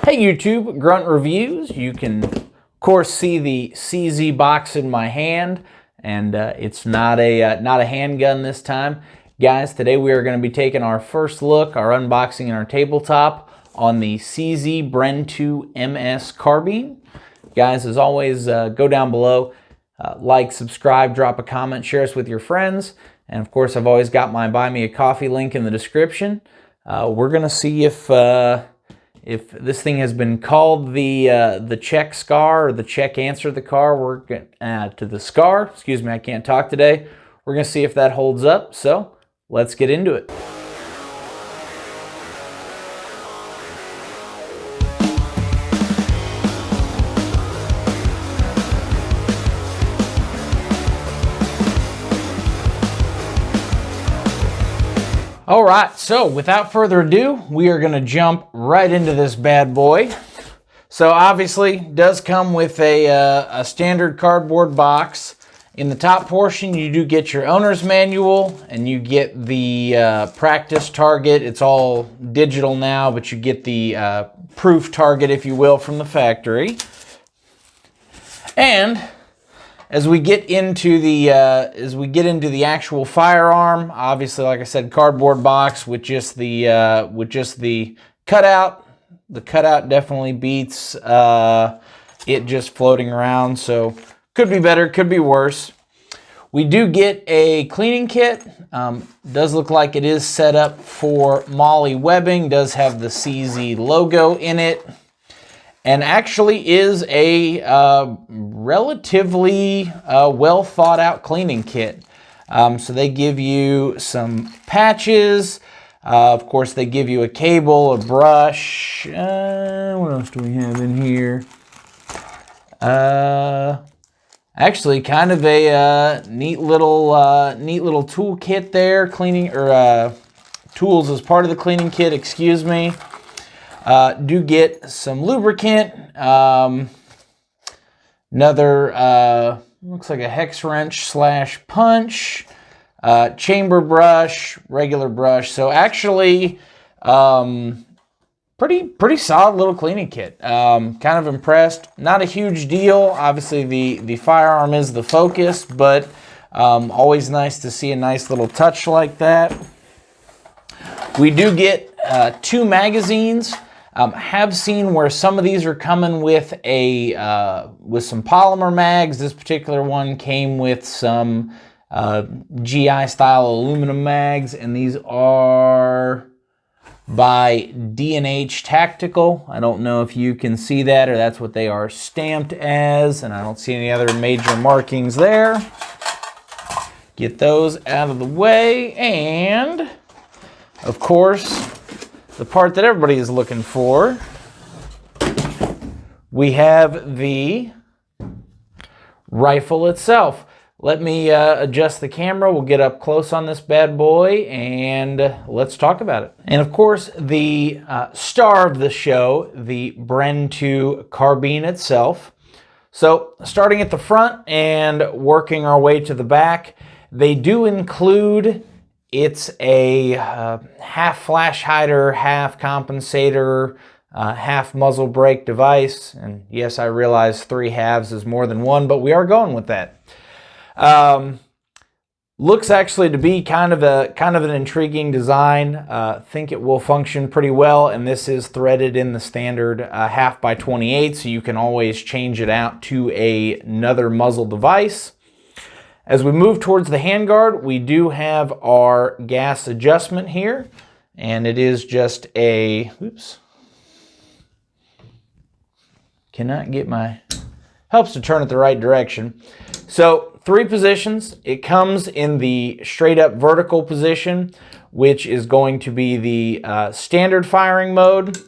Hey YouTube, Grunt Reviews. You can of course see the CZ box in my hand, and it's not a handgun this time. Guys, today we are going to be taking our first look, our unboxing and our tabletop on the CZ Bren 2 MS Carbine. Guys, as always, go down below, like, subscribe, drop a comment, share us with your friends, and of course I've always got my Buy Me a Coffee link in the description. We're going to see if this thing has been called the check scar or the check answer the car, we're to the scar. Excuse me, I can't talk today. We're gonna see if that holds up. So let's get into it. All right, so without further ado, we are gonna jump right into this bad boy. So obviously, it does come with a standard cardboard box. In the top portion, you do get your owner's manual, and you get the practice target. It's all digital now, but you get the proof target, if you will, from the factory. And as we get into the actual firearm, obviously, like I said, cardboard box with just the cutout. The cutout definitely beats it just floating around. So could be better, could be worse. We do get a cleaning kit. Does look like it is set up for Molly webbing. Does have the CZ logo in it. And actually is a relatively well thought out cleaning kit. So they give you some patches. Of course, they give you a cable, a brush. What else do we have in here? Actually, kind of a neat little tool kit there. Cleaning or tools as part of the cleaning kit. Excuse me. Do get some lubricant, another, looks like a hex wrench / punch, chamber brush, regular brush. So actually, pretty solid little cleaning kit. Kind of impressed. Not a huge deal. Obviously, the firearm is the focus, but always nice to see a nice little touch like that. We do get 2 magazines. Have seen where some of these are coming with some polymer mags. This particular one came with some GI style aluminum mags, and these are by D&H Tactical. I don't know if you can see that, or that's what they are stamped as, and I don't see any other major markings there. Get those out of the way, and of course, the part that everybody is looking for, we have the rifle itself. Let me adjust the camera. We'll get up close on this bad boy and let's talk about it. And of course, the star of the show, the Bren 2 Carbine itself. So starting at the front and working our way to the back, they do include, it's a half flash hider, half compensator, half muzzle brake device. And yes, I realize 3 halves is more than 1, but we are going with that. Looks actually to be kind of an intriguing design. Think it will function pretty well, and this is threaded in the standard half by 28, so you can always change it out to another muzzle device. As we move towards the handguard, we do have our gas adjustment here, and it is just a, oops, cannot get my, helps to turn it the right direction. So 3 positions. It comes in the straight up vertical position, which is going to be the standard firing mode.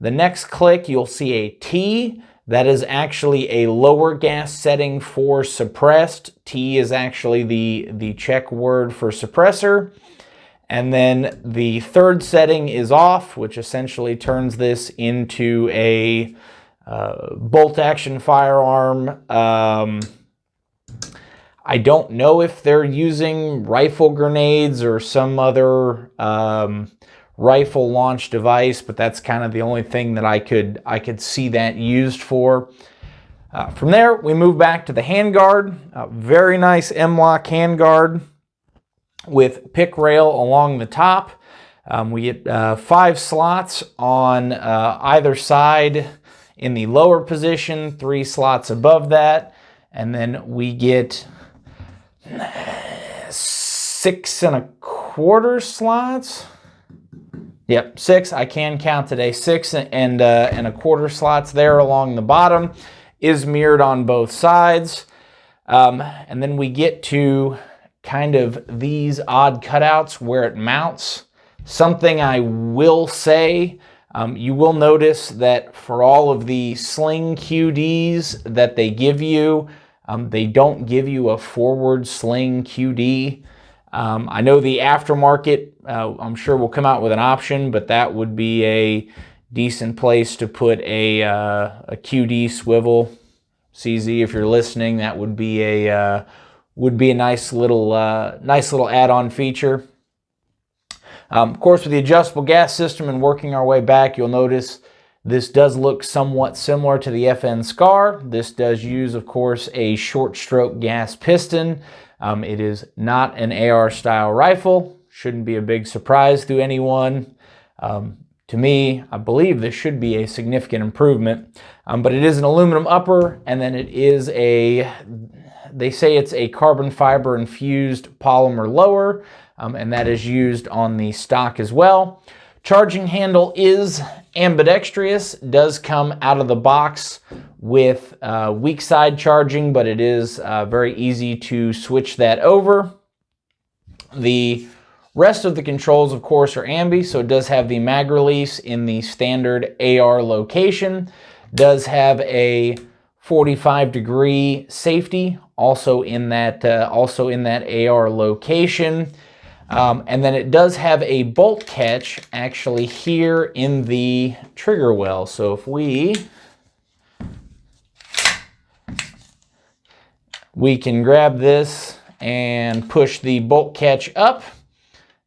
The next click, you'll see a T. That is actually a lower gas setting for suppressed. T is actually the check word for suppressor. And then the 3rd setting is off, which essentially turns this into a bolt action firearm. I don't know if they're using rifle grenades or some other rifle launch device, but that's kind of the only thing that I could see that used for. From there, we move back to the handguard. Very nice M-LOK handguard with pick rail along the top. We get 5 slots on either side in the lower position, 3 slots above that, and then we get 6 1/4 slots. Yep, 6. I can count today. 6 and 1/4 slots there along the bottom. Is mirrored on both sides. And then we get to kind of these odd cutouts where it mounts. Something I will say, you will notice that for all of the sling QDs that they give you, they don't give you a forward sling QD. I know the aftermarket, I'm sure will come out with an option, but that would be a decent place to put a QD swivel. CZ, if you're listening, that would be a nice little add-on feature. Of course, with the adjustable gas system and working our way back, you'll notice this does look somewhat similar to the FN SCAR. This does use, of course, a short stroke gas piston. It is not an AR style rifle. Shouldn't be a big surprise to anyone. To me, I believe this should be a significant improvement, but it is an aluminum upper, and then it is they say it's a carbon fiber infused polymer lower, and that is used on the stock as well. Charging handle is ambidextrous, does come out of the box with weak side charging, but it is very easy to switch that over. The rest of the controls, of course, are ambi, so it does have the mag release in the standard AR location. Does have a 45-degree safety, also in that AR location. And then it does have a bolt catch actually here in the trigger well. So if we can grab this and push the bolt catch up,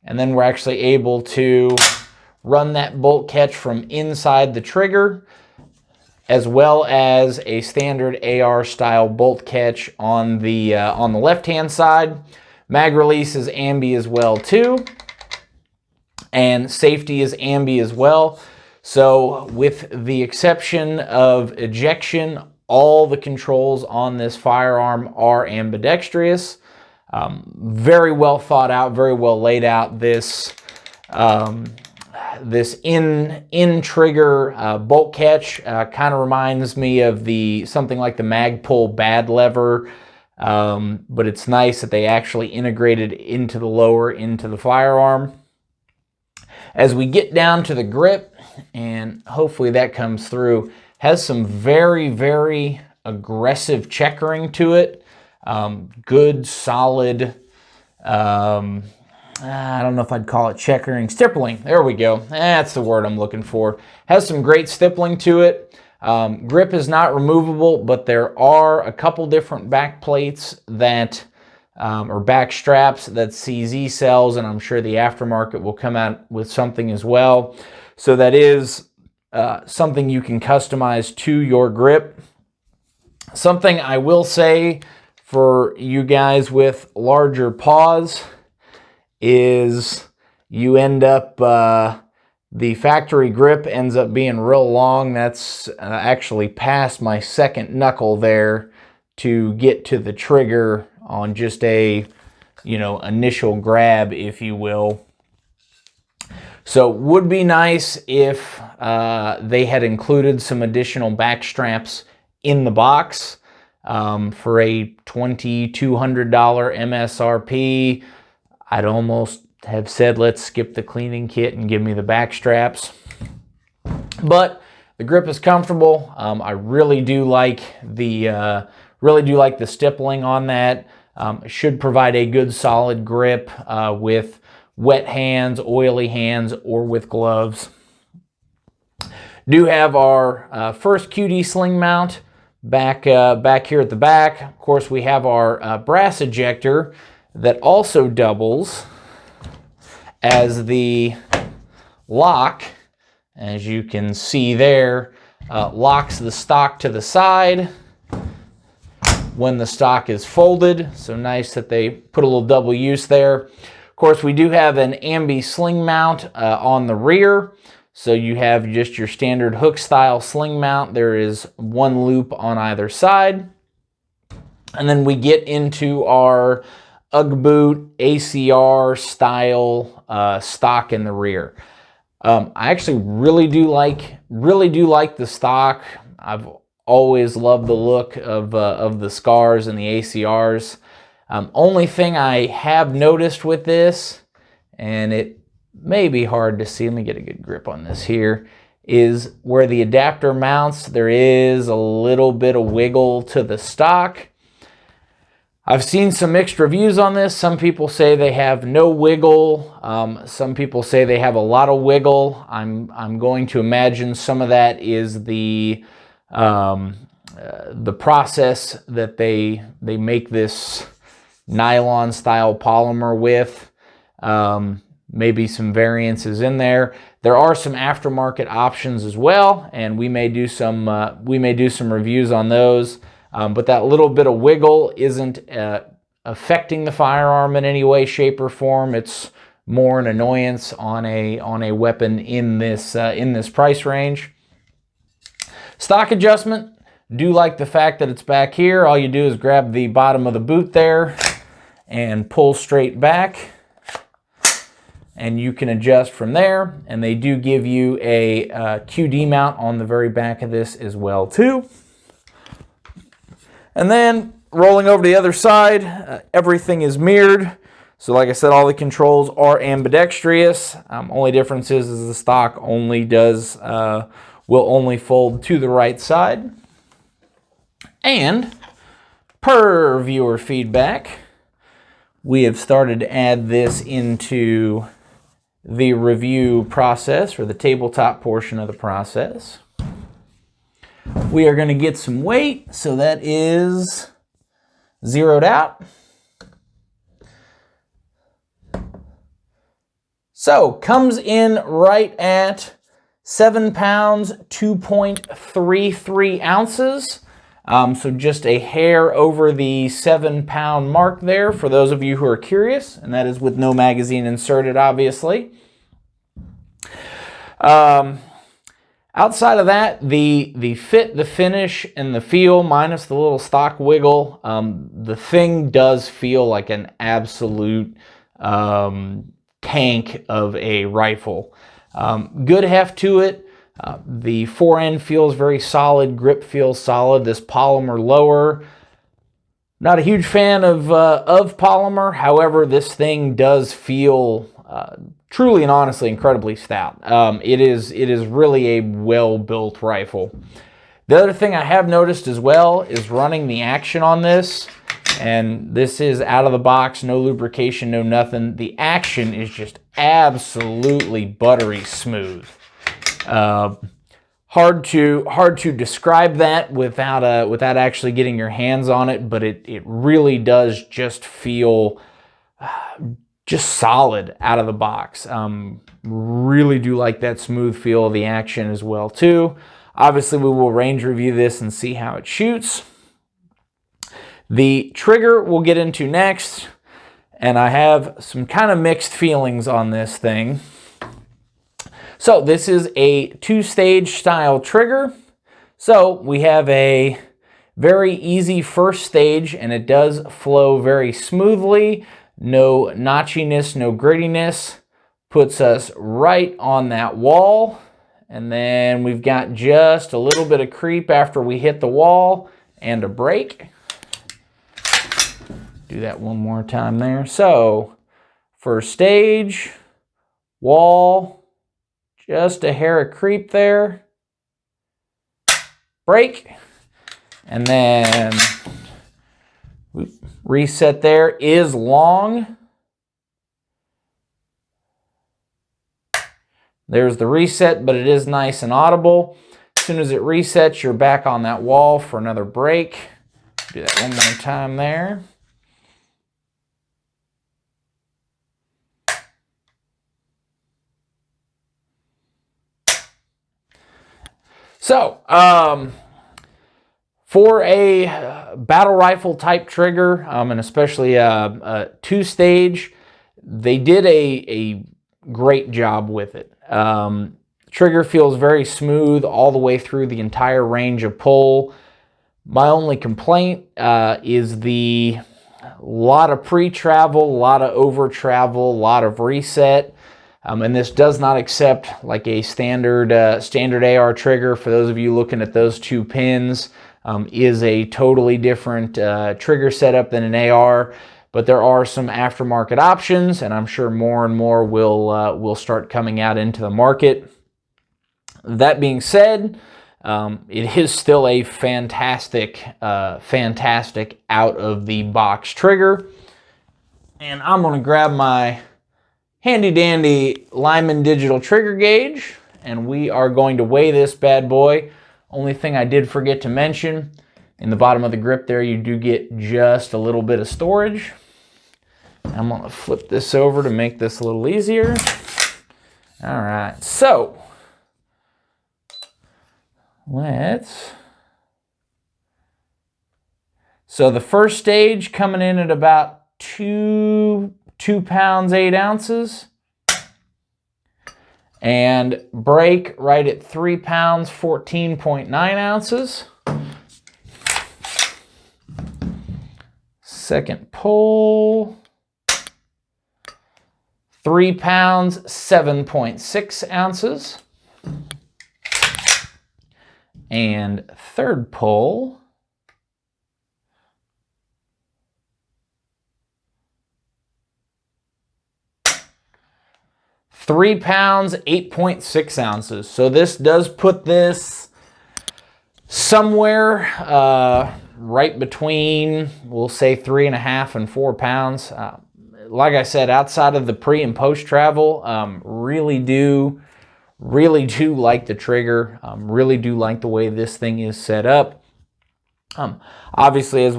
and then we're actually able to run that bolt catch from inside the trigger, as well as a standard AR style bolt catch on the left-hand side. Mag release is ambi as well too, and safety is ambi as well. So with the exception of ejection, all the controls on this firearm are ambidextrous. Very well thought out, very well laid out. This in trigger bolt catch kind of reminds me of something like the Magpul bad lever, but it's nice that they actually integrated into the lower into the firearm. As we get down to the grip, and hopefully that comes through, has some very, very aggressive checkering to it. Good, solid, I don't know if I'd call it checkering, stippling. There we go. That's the word I'm looking for. Has some great stippling to it. Grip is not removable, but there are a couple different back plates that, or back straps that CZ sells, and I'm sure the aftermarket will come out with something as well. So that is something you can customize to your grip. Something I will say for you guys with larger paws is you end up, the factory grip ends up being real long. That's actually past my second knuckle there to get to the trigger on just a, initial grab, if you will. So would be nice if they had included some additional back straps in the box. For a $2,200 MSRP, I'd almost have said, let's skip the cleaning kit and give me the back straps. But the grip is comfortable. I really do like the stippling on that. It should provide a good solid grip with wet hands, oily hands, or with gloves. Do have our first QD sling mount back here at the back. Of course, we have our brass ejector that also doubles as the lock, as you can see there, locks the stock to the side when the stock is folded. So nice that they put a little double use there. Of course, we do have an ambi sling mount on the rear. So you have just your standard hook style sling mount. There is one loop on either side. And then we get into our Ugg boot ACR style stock in the rear. I actually really do like the stock. I've always loved the look of the scars and the ACRs. Only thing I have noticed with this, and it may be hard to see, let me get a good grip on this here, is where the adapter mounts, there is a little bit of wiggle to the stock. I've seen some mixed reviews on this. Some people say they have no wiggle. Some people say they have a lot of wiggle. I'm going to imagine some of that is the process that they make this nylon style polymer with. Maybe some variances in there. There are some aftermarket options as well, and we may do some reviews on those. But that little bit of wiggle isn't affecting the firearm in any way, shape, or form. It's more an annoyance on a weapon in this price range. Stock adjustment. Do like the fact that it's back here. All you do is grab the bottom of the boot there and pull straight back, and you can adjust from there. And they do give you a QD mount on the very back of this as well too. And then rolling over to the other side, everything is mirrored. So like I said, all the controls are ambidextrous. Only difference is the stock only will only fold to the right side. And per viewer feedback, we have started to add this into the review process, or the tabletop portion of the process. We are going to get some weight, so that is zeroed out. So comes in right at 7 pounds, 2.33 ounces. So just a hair over the 7-pound mark there for those of you who are curious, and that is with no magazine inserted, obviously. Outside of that, the fit, the finish, and the feel, minus the little stock wiggle, the thing does feel like an absolute tank of a rifle. Good heft to it. The forend feels very solid, grip feels solid. This polymer lower, not a huge fan of polymer. However, this thing does feel truly and honestly incredibly stout. It is really a well-built rifle. The other thing I have noticed as well is running the action on this, and this is out of the box, no lubrication, no nothing. The action is just absolutely buttery smooth. Hard to describe that without actually getting your hands on it, but it really does just feel just solid out of the box. Really do like that smooth feel of the action as well too. Obviously, we will range review this and see how it shoots. The trigger we'll get into next, and I have some kind of mixed feelings on this thing. So this is a 2-stage style trigger. So we have a very easy first stage, and it does flow very smoothly. No notchiness, no grittiness. Puts us right on that wall. And then we've got just a little bit of creep after we hit the wall and a break. Do that one more time there. So first stage, wall, just a hair of creep there, break, and then reset there is long. There's the reset, but it is nice and audible. As soon as it resets, you're back on that wall for another break. Do that one more time there. So, for a battle rifle type trigger, and especially a two-stage, they did a great job with it. Trigger feels very smooth all the way through the entire range of pull. My only complaint is the lot of pre-travel, a lot of over-travel, a lot of reset. And this does not accept like a standard AR trigger. For those of you looking at those two pins, is a totally different trigger setup than an AR. But there are some aftermarket options, and I'm sure more and more will start coming out into the market. That being said, it is still a fantastic out of the box trigger. And I'm going to grab my handy dandy Lyman digital trigger gauge, and we are going to weigh this bad boy. Only thing I did forget to mention, in the bottom of the grip there, you do get just a little bit of storage. I'm going to flip this over to make this a little easier. All right, so the first stage coming in at about 2 pounds 8 ounces, and break right at 3 pounds 14.9 ounces. Second pull, 3 pounds 7.6 ounces. And third pull, 3 pounds 8.6 ounces. So this does put this somewhere right between, we'll say 3.5 and 4 pounds. Like I said, outside of the pre and post travel, really do like the trigger. Really do like the way this thing is set up. Obviously, as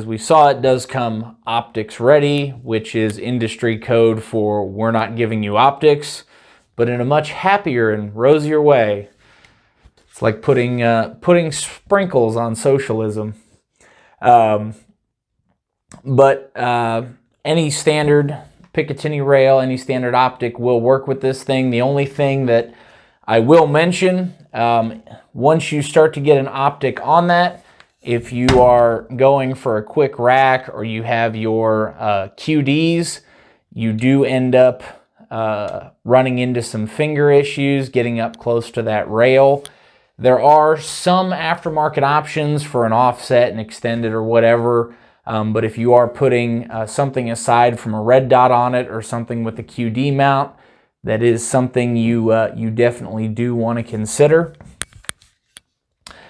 we saw, it does come optics ready, which is industry code for we're not giving you optics, but in a much happier and rosier way. It's like putting sprinkles on socialism. But any standard Picatinny rail, any standard optic will work with this thing. The only thing that I will mention, once you start to get an optic on that, if you are going for a quick rack or you have your QDs, you do end up running into some finger issues getting up close to that rail. There are some aftermarket options for an offset and extended or whatever, but if you are putting something aside from a red dot on it or something with a QD mount, that is something you definitely do want to consider.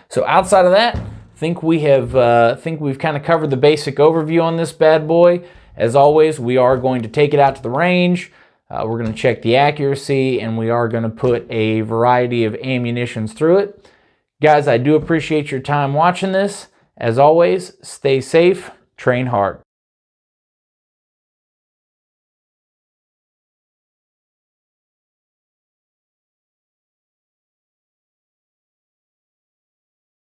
So outside of that, think we've kind of covered the basic overview on this bad boy. As always, we are going to take it out to the range. We're going to check the accuracy, and we are going to put a variety of ammunitions through it. Guys, I do appreciate your time watching this. As always, stay safe, train hard.